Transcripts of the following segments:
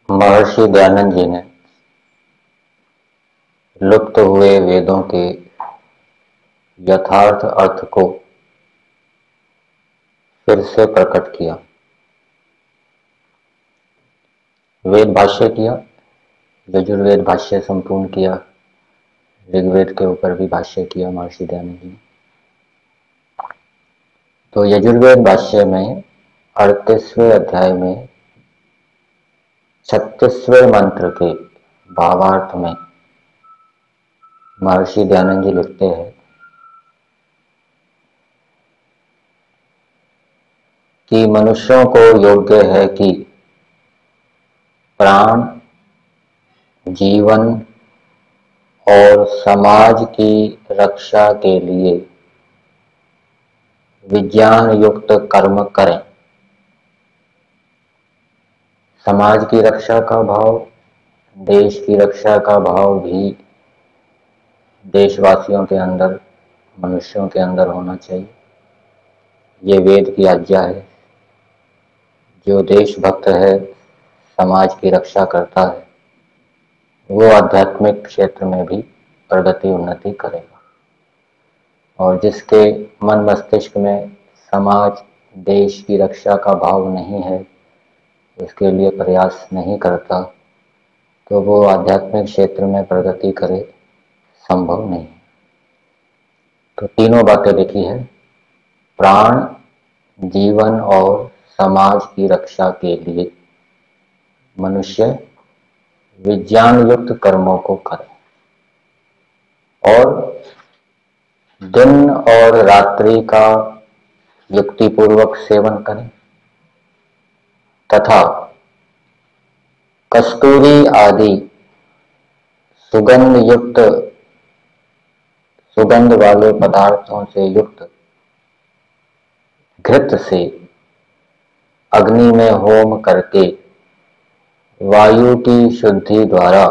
महर्षि दयानंद जी ने लुप्त हुए वेदों के यथार्थ अर्थ को फिर से प्रकट किया। वेद भाष्य किया, यजुर्वेद भाष्य संपूर्ण किया, ऋग्वेद के ऊपर भी भाष्य किया महर्षि दयानंद जी ने। तो यजुर्वेद भाष्य में 38वें अध्याय में 36वें मंत्र के भावार्थ में महर्षि दयानंद जी लिखते हैं कि मनुष्यों को योग्य है कि प्राण, जीवन और समाज की रक्षा के लिए विज्ञान युक्त कर्म करें। समाज की रक्षा का भाव, देश की रक्षा का भाव भी देशवासियों के अंदर, मनुष्यों के अंदर होना चाहिए। ये वेद की आज्ञा है। जो देशभक्त है, समाज की रक्षा करता है, वो आध्यात्मिक क्षेत्र में भी प्रगति उन्नति करेगा। और जिसके मन मस्तिष्क में समाज, देश की रक्षा का भाव नहीं है, उसके लिए प्रयास नहीं करता, तो वो आध्यात्मिक क्षेत्र में प्रगति करे संभव नहीं। तो तीनों बातें लिखी है, प्राण, जीवन और समाज की रक्षा के लिए मनुष्य विज्ञान युक्त कर्मों को करे और दिन और रात्रि का युक्तिपूर्वक सेवन करें तथा कस्तूरी आदि सुगंध वाले पदार्थों से युक्त घृत से अग्नि में होम करके वायु की शुद्धि द्वारा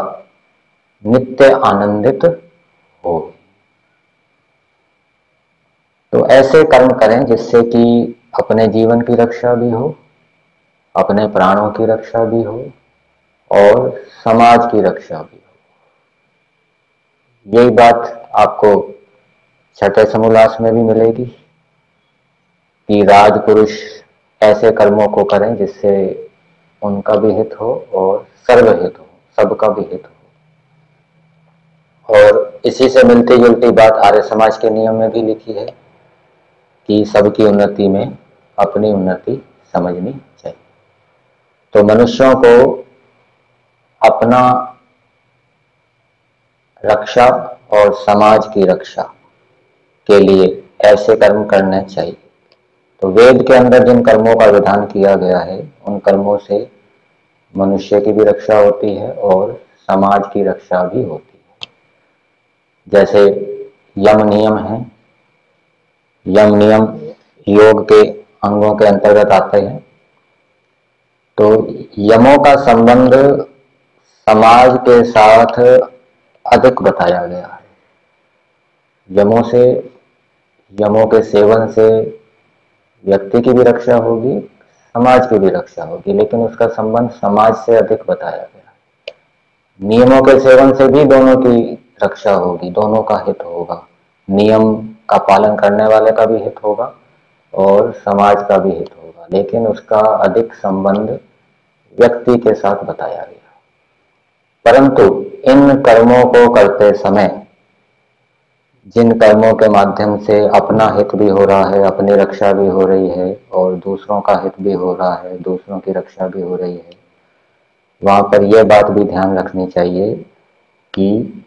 नित्य आनंदित हो। तो ऐसे कर्म करें जिससे कि अपने जीवन की रक्षा भी हो, अपने प्राणों की रक्षा भी हो और समाज की रक्षा भी हो। यही बात आपको छठे समोल्लास में भी मिलेगी कि राजपुरुष ऐसे कर्मों को करें जिससे उनका भी हित हो और सर्वहित हो, सबका भी हित हो। और इसी से मिलती जुलती बात आर्य समाज के नियम में भी लिखी है कि सबकी उन्नति में अपनी उन्नति समझनी चाहिए। तो मनुष्यों को अपना रक्षा और समाज की रक्षा के लिए ऐसे कर्म करने चाहिए। तो वेद के अंदर जिन कर्मों का विधान किया गया है, उन कर्मों से मनुष्य की भी रक्षा होती है और समाज की रक्षा भी होती है। जैसे यम नियम है, यम नियम योग के अंगों के अंतर्गत आते हैं। तो यमों का संबंध समाज के साथ अधिक बताया गया है। यमों के सेवन से व्यक्ति की भी रक्षा होगी, समाज की भी रक्षा होगी, लेकिन उसका संबंध समाज से अधिक बताया गया है। नियमों के सेवन से भी दोनों की रक्षा होगी, दोनों का हित होगा। नियम का पालन करने वाले का भी हित होगा और समाज का भी हित होगा, लेकिन उसका अधिक संबंध व्यक्ति के साथ बताया गया। परंतु इन कर्मों को करते समय जिन कर्मों के माध्यम से अपना हित भी हो रहा है, अपनी रक्षा भी हो रही है और दूसरों का हित भी हो रहा है, दूसरों की रक्षा भी हो रही है, वहां पर यह बात भी ध्यान रखनी चाहिए कि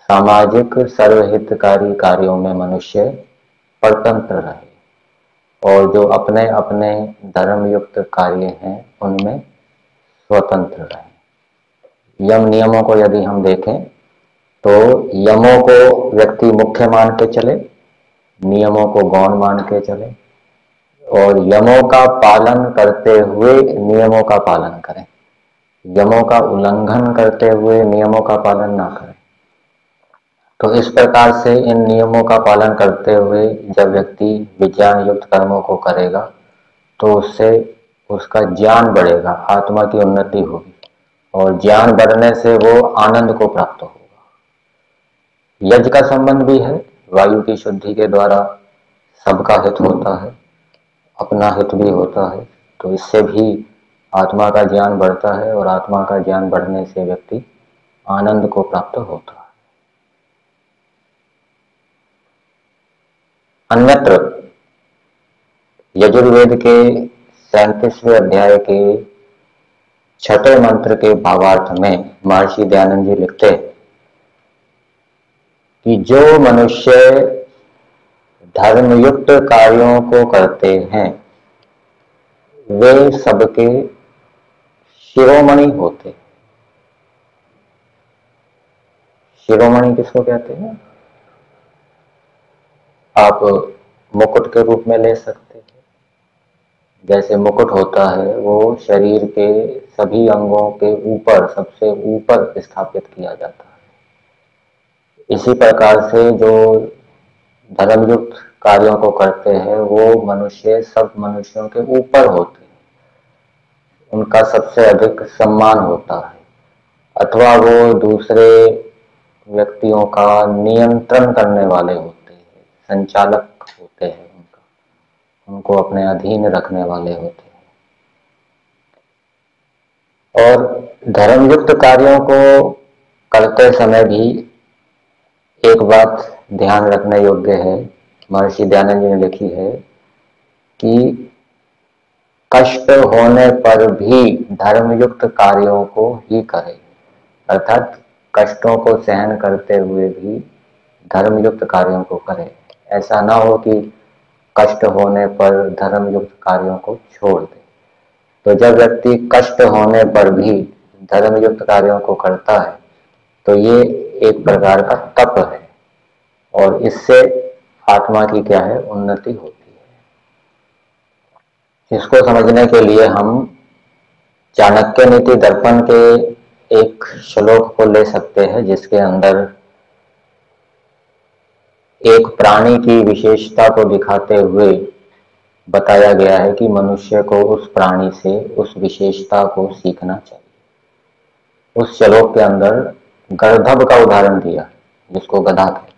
सामाजिक सर्वहितकारी कार्यों में मनुष्य परतंत्र रहे और जो अपने अपने धर्मयुक्त कार्य हैं उनमें स्वतंत्र रहे। यम नियमों को यदि हम देखें तो यमों को व्यक्ति मुख्य मान के चले, नियमों को गौण मान के चले और यमों का पालन करते हुए नियमों का पालन करें। यमों का उल्लंघन करते हुए नियमों का पालन ना करें। तो इस प्रकार से इन नियमों का पालन करते हुए जब व्यक्ति विज्ञान युक्त कर्मों को करेगा तो उससे उसका ज्ञान बढ़ेगा, आत्मा की उन्नति होगी और ज्ञान बढ़ने से वो आनंद को प्राप्त होगा। यज्ञ का संबंध भी है, वायु की शुद्धि के द्वारा सबका हित होता है, अपना हित भी होता है, तो इससे भी आत्मा का ज्ञान बढ़ता है और आत्मा का ज्ञान बढ़ने से व्यक्ति आनंद को प्राप्त होता है। अन्यत्र यजुर्वेद के 37वें अध्याय के 6ठे मंत्र के भावार्थ में महर्षि दयानंद जी लिखते हैं कि जो मनुष्य धर्मयुक्त कार्यों को करते हैं वे सबके शिरोमणि होते। शिरोमणि किसको कहते हैं? आप मुकुट के रूप में ले सकते हैं। जैसे मुकुट होता है वो शरीर के सभी अंगों के ऊपर, सबसे ऊपर स्थापित किया जाता है। इसी प्रकार से जो धर्मयुक्त कार्यों को करते हैं वो मनुष्य सब मनुष्यों के ऊपर होते हैं, उनका सबसे अधिक सम्मान होता है, अथवा वो दूसरे व्यक्तियों का नियंत्रण करने वाले होते हैं, संचालक होते हैं, उनको अपने अधीन रखने वाले होते हैं। और धर्मयुक्त कार्यों को करते समय भी एक बात ध्यान रखने योग्य है, महर्षि दयानंद जी ने लिखी है कि कष्ट होने पर भी धर्मयुक्त कार्यों को ही करें। अर्थात कष्टों को सहन करते हुए भी धर्मयुक्त कार्यों को करें। ऐसा ना हो कि कष्ट होने पर धर्मयुक्त कार्यों को छोड़ दे। तो जब व्यक्ति कष्ट होने पर भी धर्मयुक्त कार्यों को करता है तो ये एक प्रकार का तप है और इससे आत्मा की क्या है, उन्नति होती है। इसको समझने के लिए हम चाणक्य नीति दर्पण के एक श्लोक को ले सकते हैं जिसके अंदर एक प्राणी की विशेषता को दिखाते हुए बताया गया है कि मनुष्य को उस प्राणी से उस विशेषता को सीखना चाहिए। उस श्लोक के अंदर गर्दभ का उदाहरण दिया जिसको गधा कहते हैं।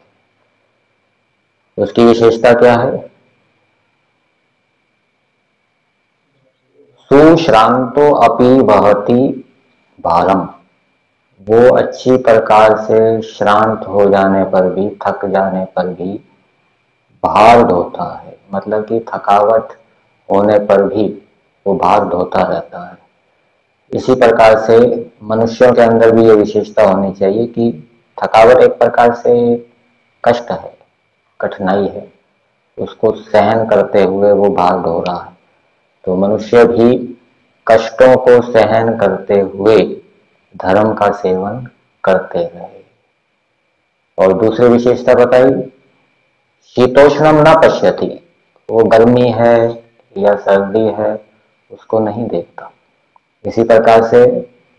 उसकी विशेषता क्या है? सुश्रांतो अपि वहति भारम। वो अच्छी प्रकार से श्रांत हो जाने पर भी, थक जाने पर भी भार ढोता है, मतलब कि थकावट होने पर भी वो भार ढोता रहता है। इसी प्रकार से मनुष्यों के अंदर भी ये विशेषता होनी चाहिए कि थकावट एक प्रकार से कष्ट है, कठिनाई है, उसको सहन करते हुए वो भार ढो रहा है। तो मनुष्य भी कष्टों को सहन करते हुए धर्म का सेवन करते रहे। और दूसरी विशेषता बताई, शीतोष्णम न पश्यति। वो गर्मी है या सर्दी है उसको नहीं देखता। इसी प्रकार से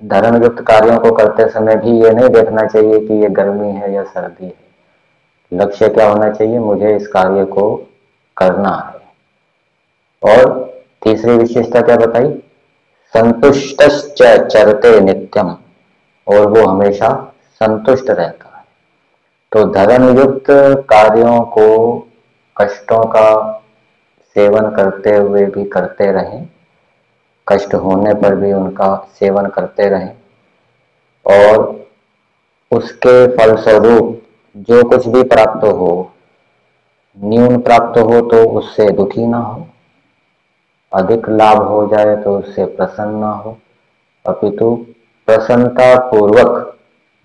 धर्मयुक्त कार्यों को करते समय भी ये नहीं देखना चाहिए कि ये गर्मी है या सर्दी है। लक्ष्य क्या होना चाहिए? मुझे इस कार्य को करना है। और तीसरी विशेषता क्या बताई? संतुष्टश्च चरते नित्यम। और वो हमेशा संतुष्ट रहता है। तो धर्मयुक्त कार्यों को कष्टों का सेवन करते हुए भी करते रहें, कष्ट होने पर भी उनका सेवन करते रहें, और उसके फलस्वरूप जो कुछ भी प्राप्त हो, न्यून प्राप्त हो तो उससे दुखी ना हो, अधिक लाभ हो जाए तो उससे प्रसन्न ना हो, अपितु प्रसन्नता पूर्वक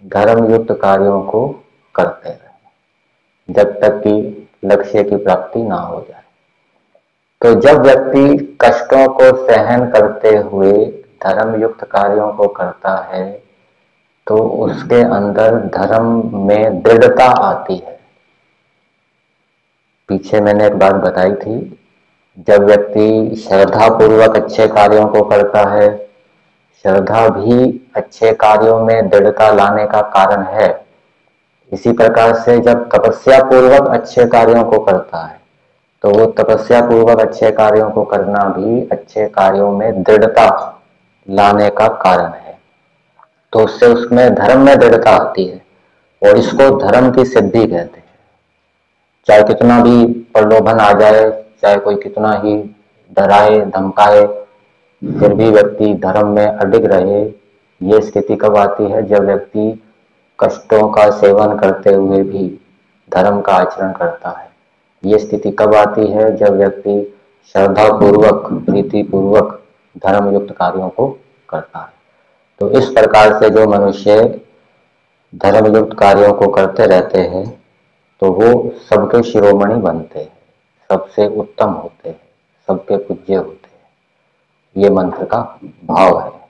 धर्मयुक्त कार्यों को करते रहें जब तक कि लक्ष्य की प्राप्ति ना हो जाए। तो जब व्यक्ति कष्टों को सहन करते हुए धर्मयुक्त कार्यों को करता है तो उसके अंदर धर्म में दृढ़ता आती है। पीछे मैंने एक बात बताई थी, जब व्यक्ति श्रद्धा पूर्वक अच्छे कार्यों को करता है, श्रद्धा भी अच्छे कार्यों में दृढ़ता लाने का कारण है। इसी प्रकार से जब तपस्या पूर्वक अच्छे कार्यों को करता है तो वो तपस्या पूर्वक अच्छे कार्यों को करना भी अच्छे कार्यों में दृढ़ता लाने का कारण है। तो उससे उसमें धर्म में दृढ़ता आती है, और इसको धर्म की सिद्धि कहते हैं। चाहे कितना भी प्रलोभन आ जाए, चाहे कोई कितना ही डराए धमकाए, फिर भी व्यक्ति धर्म में अडिग रहे। ये स्थिति कब आती है? जब व्यक्ति कष्टों का सेवन करते हुए भी धर्म का आचरण करता है। ये स्थिति कब आती है? जब व्यक्ति श्रद्धा पूर्वक, प्रीति पूर्वक धर्म युक्त कार्यों को करता है। तो इस प्रकार से जो मनुष्य धर्म युक्त कार्यों को करते रहते हैं, तो वो सबके शिरोमणि बनते हैं, सबसे उत्तम होते हैं, सबके पूज्य होते हैं। ये मंत्र का भाव है।